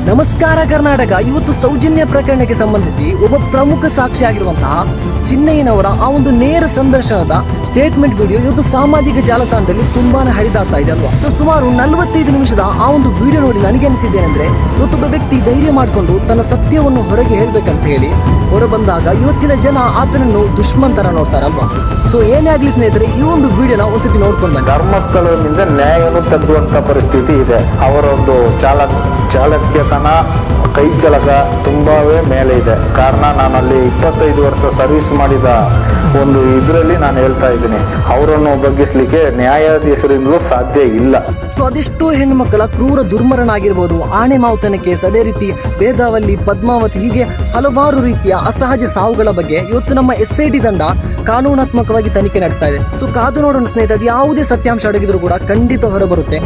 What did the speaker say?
ನಮಸ್ಕಾರ ಕರ್ನಾಟಕ. ಇವತ್ತು ಸೌಜನ್ಯ ಪ್ರಕರಣಕ್ಕೆ ಸಂಬಂಧಿಸಿ ಒಬ್ಬ ಪ್ರಮುಖ ಸಾಕ್ಷಿಯಾಗಿರುವಂತಹ ಚಿನ್ನಯ್ಯನವರ ಆ ಒಂದು ನೇರ ಸಂದರ್ಶನದ ಸ್ಟೇಟ್ಮೆಂಟ್ ವಿಡಿಯೋ ಇವತ್ತು ಸಾಮಾಜಿಕ ಜಾಲತಾಣದಲ್ಲಿ ತುಂಬಾನೇ ಹರಿದಾಡ್ತಾ ಇದೆ ಅಲ್ವಾ. ಸೊ ಸುಮಾರು 45 ನಿಮಿಷದ ಆ ಒಂದು ವಿಡಿಯೋ ನೋಡಿ ನನಗೆ ಅನಿಸಿದ್ದೇನೆಂದ್ರೆ, ಇವತ್ತೊಬ್ಬ ವ್ಯಕ್ತಿ ಧೈರ್ಯ ಮಾಡಿಕೊಂಡು ತನ್ನ ಸತ್ಯವನ್ನು ಹೊರಗೆ ಹೇಳ್ಬೇಕಂತ ಹೇಳಿ ಹೊರಬಂದಾಗ ಇವತ್ತಿನ ಜನ ಆತನನ್ನು ದುಶ್ಮನ್ ತರ ನೋಡ್ತಾರಲ್ವಾ. ಸೊ ಏನೇ ಆಗ್ಲಿ ಸ್ನೇಹಿತರೆ, ಈ ಒಂದು ವಿಡಿಯೋನ ಒಂದ್ಸತಿ ನೋಡ್ಕೊಂಡು ಬನ್ನಿ. ಧರ್ಮಸ್ಥಳದಿಂದ ನ್ಯಾಯವನ್ನು ತೆಗೆದುವಂತ ಪರಿಸ್ಥಿತಿ ಇದೆ. ಅವರೊಂದು ಚಾಲಕ್ಯತನ, ಕೈ ಚಳಕ ತುಂಬಾವೇ ಮೇಲೆ ಇದೆ. ಕಾರಣ ನಾನು ಅಲ್ಲಿ 25 ವರ್ಷ ಸರ್ವಿಸ್ ಮಾಡಿದ ಒಂದು ಇದರಲ್ಲಿ ನಾನು ಹೇಳ್ತಾ ಇದ್ದೀನಿ, ಅವರನ್ನು ಬಗ್ಗಿಸ್ಲಿಕ್ಕೆ ನ್ಯಾಯಾಧೀಶರಿಂದಲೂ ಸಾಧ್ಯ ಇಲ್ಲ. ಸೊ ಅದೆಷ್ಟೋ ಹೆಣ್ಣು ಮಕ್ಕಳ ಕ್ರೂರ ದುರ್ಮರಣಾಗಿರ್ಬೋದು, ಆಣೆ ಮಾವುತನ ಕೇಸ್, ಅದೇ ರೀತಿ ವೇದಾವಲ್ಲಿ, ಪದ್ಮಾವತಿ, ಹೀಗೆ ಹಲವಾರು ರೀತಿಯ ಅಸಹಜ ಸಾವುಗಳ ಬಗ್ಗೆ ಇವತ್ತು ನಮ್ಮ SIT ತಂಡ ಕಾನೂನಾತ್ಮಕವಾಗಿ ತನಿಖೆ ನಡೆಸ್ತಾ ಇದೆ. ಸೊ ಕಾದು ನೋಡೋಣ ಸ್ನೇಹಿತರೆ, ಯಾವುದೇ ಸತ್ಯಾಂಶ ಅಡಗಿದ್ರು ಕೂಡ ಖಂಡಿತ ಹೊರಬರುತ್ತೆ.